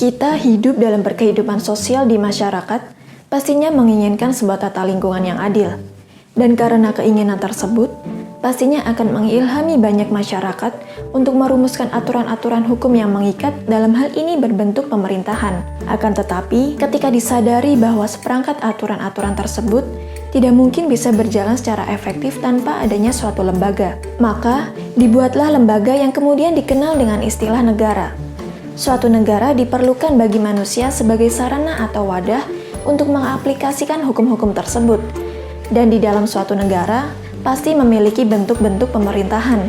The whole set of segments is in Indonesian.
Kita hidup dalam berkehidupan sosial di masyarakat, pastinya menginginkan sebuah tata lingkungan yang adil. Dan karena keinginan tersebut, pastinya akan mengilhami banyak masyarakat untuk merumuskan aturan-aturan hukum yang mengikat, dalam hal ini berbentuk pemerintahan. Akan tetapi, ketika disadari bahwa seperangkat aturan-aturan tersebut tidak mungkin bisa berjalan secara efektif tanpa adanya suatu lembaga, maka dibuatlah lembaga yang kemudian dikenal dengan istilah negara. Suatu negara diperlukan bagi manusia sebagai sarana atau wadah untuk mengaplikasikan hukum-hukum tersebut. Dan di dalam suatu negara, pasti memiliki bentuk-bentuk pemerintahan.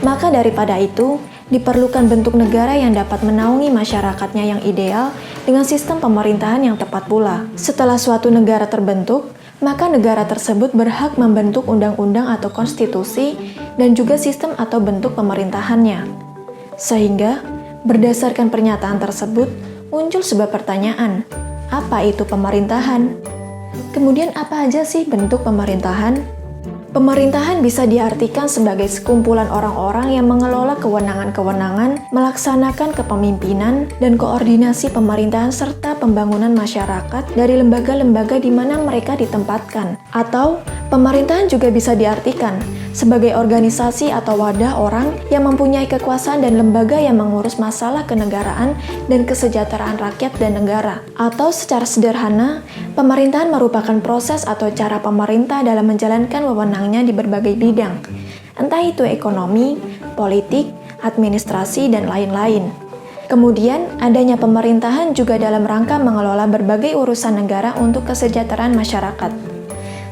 Maka daripada itu, diperlukan bentuk negara yang dapat menaungi masyarakatnya yang ideal dengan sistem pemerintahan yang tepat pula. Setelah suatu negara terbentuk, maka negara tersebut berhak membentuk undang-undang atau konstitusi dan juga sistem atau bentuk pemerintahannya. Sehingga, berdasarkan pernyataan tersebut, muncul sebuah pertanyaan, apa itu pemerintahan? Kemudian apa aja sih bentuk pemerintahan? Pemerintahan bisa diartikan sebagai sekumpulan orang-orang yang mengelola kewenangan-kewenangan, melaksanakan kepemimpinan, dan koordinasi pemerintahan serta pembangunan masyarakat dari lembaga-lembaga di mana mereka ditempatkan. Atau, pemerintahan juga bisa diartikan sebagai organisasi atau wadah orang yang mempunyai kekuasaan dan lembaga yang mengurus masalah kenegaraan dan kesejahteraan rakyat dan negara. Atau secara sederhana, pemerintahan merupakan proses atau cara pemerintah dalam menjalankan wewenangnya di berbagai bidang, entah itu ekonomi, politik, administrasi, dan lain-lain. Kemudian, adanya pemerintahan juga dalam rangka mengelola berbagai urusan negara untuk kesejahteraan masyarakat.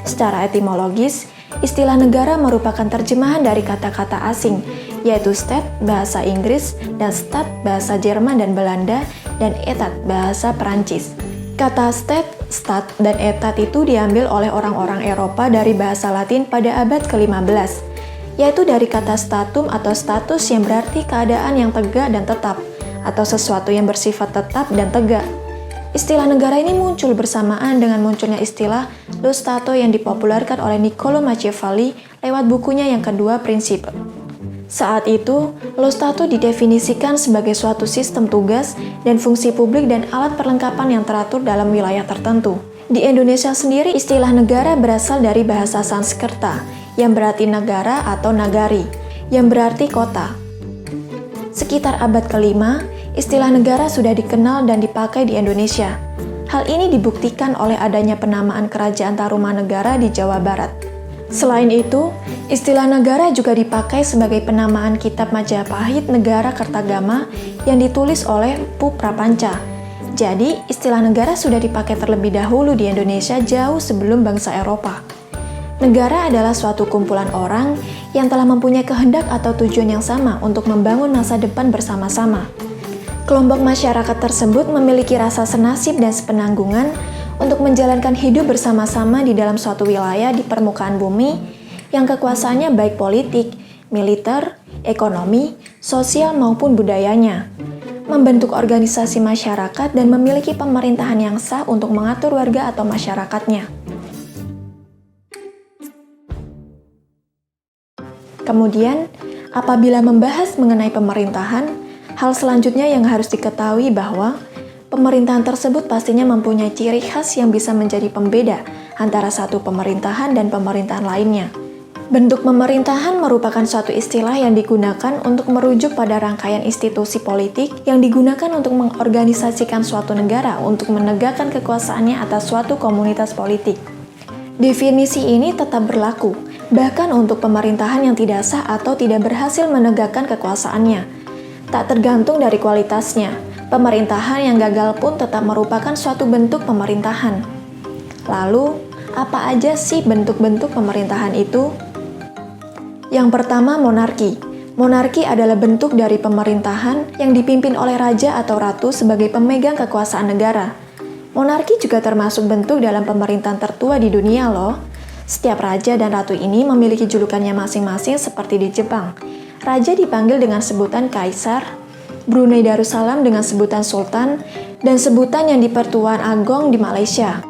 Secara etimologis, istilah negara merupakan terjemahan dari kata-kata asing, yaitu state bahasa Inggris, dan staat bahasa Jerman dan Belanda, dan etat bahasa Perancis. Kata state, stat, dan etat itu diambil oleh orang-orang Eropa dari bahasa Latin pada abad ke-15, yaitu dari kata statum atau status yang berarti keadaan yang tegak dan tetap, atau sesuatu yang bersifat tetap dan tegak. Istilah negara ini muncul bersamaan dengan munculnya istilah lo Stato yang dipopulerkan oleh Niccolo Machiavelli lewat bukunya yang kedua, Principe. Saat itu, lo Stato didefinisikan sebagai suatu sistem tugas dan fungsi publik dan alat perlengkapan yang teratur dalam wilayah tertentu. Di Indonesia sendiri, istilah negara berasal dari bahasa Sanskerta, yang berarti negara atau nagari, yang berarti kota. Sekitar abad ke-5, istilah negara sudah dikenal dan dipakai di Indonesia. Hal ini dibuktikan oleh adanya penamaan Kerajaan Tarumanegara di Jawa Barat. Selain itu, istilah negara juga dipakai sebagai penamaan kitab Majapahit Negara Kertagama yang ditulis oleh Pu Prapanca. Jadi, istilah negara sudah dipakai terlebih dahulu di Indonesia jauh sebelum bangsa Eropa. Negara adalah suatu kumpulan orang yang telah mempunyai kehendak atau tujuan yang sama untuk membangun masa depan bersama-sama. Kelompok masyarakat tersebut memiliki rasa senasib dan sepenanggungan untuk menjalankan hidup bersama-sama di dalam suatu wilayah di permukaan bumi yang kekuasaannya baik politik, militer, ekonomi, sosial maupun budayanya. Membentuk organisasi masyarakat dan memiliki pemerintahan yang sah untuk mengatur warga atau masyarakatnya. Kemudian, apabila membahas mengenai pemerintahan, hal selanjutnya yang harus diketahui bahwa pemerintahan tersebut pastinya mempunyai ciri khas yang bisa menjadi pembeda antara satu pemerintahan dan pemerintahan lainnya. Bentuk pemerintahan merupakan suatu istilah yang digunakan untuk merujuk pada rangkaian institusi politik yang digunakan untuk mengorganisasikan suatu negara untuk menegakkan kekuasaannya atas suatu komunitas politik. Definisi ini tetap berlaku, bahkan untuk pemerintahan yang tidak sah atau tidak berhasil menegakkan kekuasaannya. Tak tergantung dari kualitasnya, pemerintahan yang gagal pun tetap merupakan suatu bentuk pemerintahan. Lalu, apa aja sih bentuk-bentuk pemerintahan itu? Yang pertama, monarki. Monarki adalah bentuk dari pemerintahan yang dipimpin oleh raja atau ratu sebagai pemegang kekuasaan negara. Monarki juga termasuk bentuk dalam pemerintahan tertua di dunia loh. Setiap raja dan ratu ini memiliki julukannya masing-masing seperti di Jepang. Raja dipanggil dengan sebutan Kaisar, Brunei Darussalam dengan sebutan Sultan, dan sebutan yang di Pertuan Agong di Malaysia.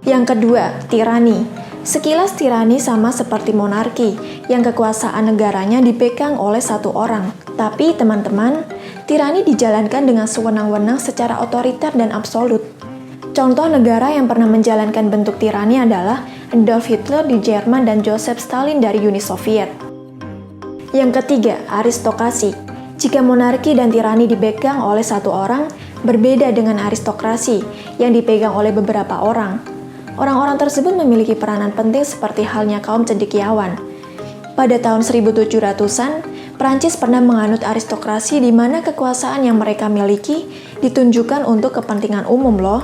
Yang kedua, tirani. Sekilas tirani sama seperti monarki, yang kekuasaan negaranya dipegang oleh satu orang. Tapi teman-teman, tirani dijalankan dengan sewenang-wenang secara otoriter dan absolut. Contoh negara yang pernah menjalankan bentuk tirani adalah Adolf Hitler di Jerman dan Joseph Stalin dari Uni Soviet. Yang ketiga, aristokrasi. Jika monarki dan tirani dipegang oleh satu orang, berbeda dengan aristokrasi yang dipegang oleh beberapa orang. Orang-orang tersebut memiliki peranan penting seperti halnya kaum cendekiawan. Pada tahun 1700-an, Prancis pernah menganut aristokrasi di mana kekuasaan yang mereka miliki ditunjukkan untuk kepentingan umum loh.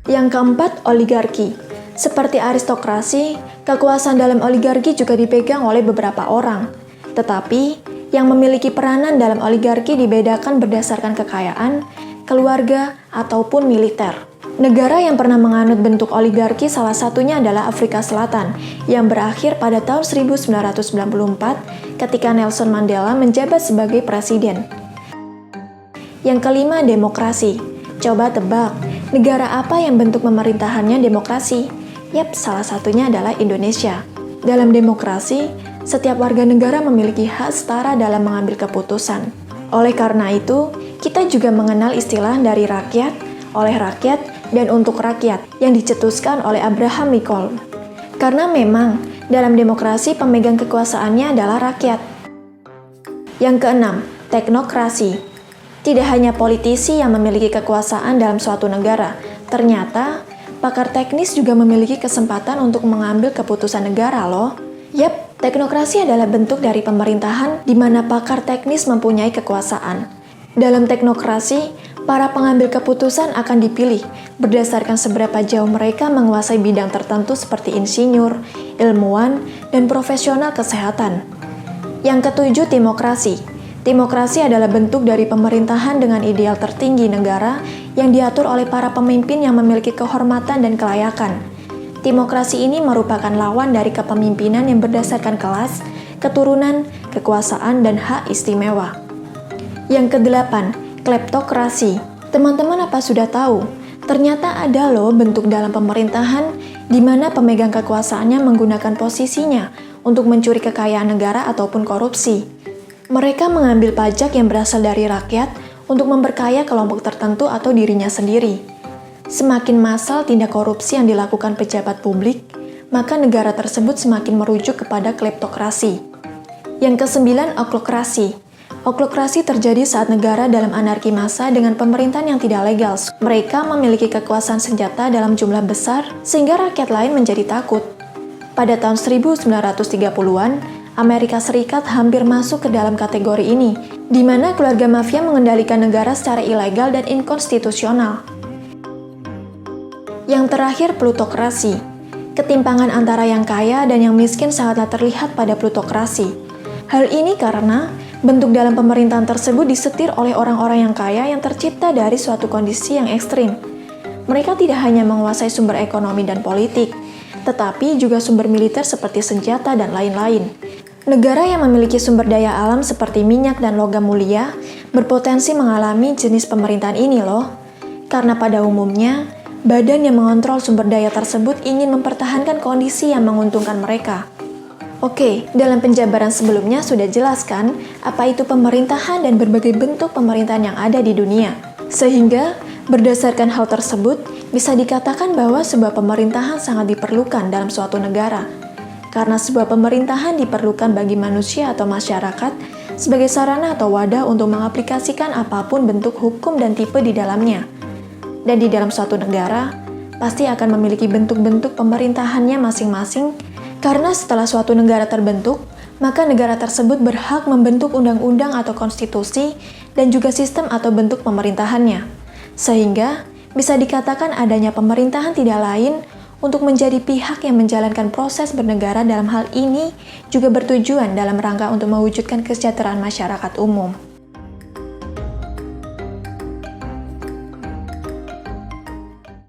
Yang keempat, oligarki. Seperti aristokrasi, kekuasaan dalam oligarki juga dipegang oleh beberapa orang. Tetapi, yang memiliki peranan dalam oligarki dibedakan berdasarkan kekayaan, keluarga, ataupun militer. Negara yang pernah menganut bentuk oligarki salah satunya adalah Afrika Selatan, yang berakhir pada tahun 1994 ketika Nelson Mandela menjabat sebagai presiden. Yang kelima, demokrasi. Coba tebak, negara apa yang bentuk pemerintahannya demokrasi? Yap, salah satunya adalah Indonesia. Dalam demokrasi, setiap warga negara memiliki hak setara dalam mengambil keputusan. Oleh karena itu, kita juga mengenal istilah dari rakyat, oleh rakyat, dan untuk rakyat yang dicetuskan oleh Abraham Lincoln. Karena memang, dalam demokrasi pemegang kekuasaannya adalah rakyat. Yang keenam, teknokrasi. Tidak hanya politisi yang memiliki kekuasaan dalam suatu negara, ternyata pakar teknis juga memiliki kesempatan untuk mengambil keputusan negara loh. Yap, teknokrasi adalah bentuk dari pemerintahan di mana pakar teknis mempunyai kekuasaan. Dalam teknokrasi, para pengambil keputusan akan dipilih berdasarkan seberapa jauh mereka menguasai bidang tertentu seperti insinyur, ilmuwan, dan profesional kesehatan. Yang ketujuh, demokrasi. Demokrasi adalah bentuk dari pemerintahan dengan ideal tertinggi negara yang diatur oleh para pemimpin yang memiliki kehormatan dan kelayakan. Demokrasi ini merupakan lawan dari kepemimpinan yang berdasarkan kelas, keturunan, kekuasaan, dan hak istimewa. Yang kedelapan, kleptokrasi. Teman-teman apa sudah tahu? Ternyata ada loh bentuk dalam pemerintahan di mana pemegang kekuasaannya menggunakan posisinya untuk mencuri kekayaan negara ataupun korupsi. Mereka mengambil pajak yang berasal dari rakyat untuk memperkaya kelompok tertentu atau dirinya sendiri. Semakin massal tindak korupsi yang dilakukan pejabat publik, maka negara tersebut semakin merujuk kepada kleptokrasi. Yang kesembilan, oklokrasi. Oklokrasi terjadi saat negara dalam anarki massa dengan pemerintahan yang tidak legal. Mereka memiliki kekuasaan senjata dalam jumlah besar sehingga rakyat lain menjadi takut. Pada tahun 1930-an, Amerika Serikat hampir masuk ke dalam kategori ini, di mana keluarga mafia mengendalikan negara secara ilegal dan inkonstitusional. Yang terakhir, plutokrasi. Ketimpangan antara yang kaya dan yang miskin sangatlah terlihat pada plutokrasi. Hal ini karena bentuk dalam pemerintahan tersebut disetir oleh orang-orang yang kaya yang tercipta dari suatu kondisi yang ekstrim. Mereka tidak hanya menguasai sumber ekonomi dan politik, tetapi juga sumber militer seperti senjata dan lain-lain. Negara yang memiliki sumber daya alam seperti minyak dan logam mulia berpotensi mengalami jenis pemerintahan ini loh. Karena pada umumnya, badan yang mengontrol sumber daya tersebut ingin mempertahankan kondisi yang menguntungkan mereka. Oke, dalam penjabaran sebelumnya sudah jelaskan apa itu pemerintahan dan berbagai bentuk pemerintahan yang ada di dunia. Sehingga, berdasarkan hal tersebut, bisa dikatakan bahwa sebuah pemerintahan sangat diperlukan dalam suatu negara. Karena sebuah pemerintahan diperlukan bagi manusia atau masyarakat sebagai sarana atau wadah untuk mengaplikasikan apapun bentuk hukum dan tipe di dalamnya. Dan di dalam suatu negara, pasti akan memiliki bentuk-bentuk pemerintahannya masing-masing. Karena setelah suatu negara terbentuk, maka negara tersebut berhak membentuk undang-undang atau konstitusi dan juga sistem atau bentuk pemerintahannya. Sehingga, bisa dikatakan adanya pemerintahan tidak lain untuk menjadi pihak yang menjalankan proses bernegara dalam hal ini juga bertujuan dalam rangka untuk mewujudkan kesejahteraan masyarakat umum.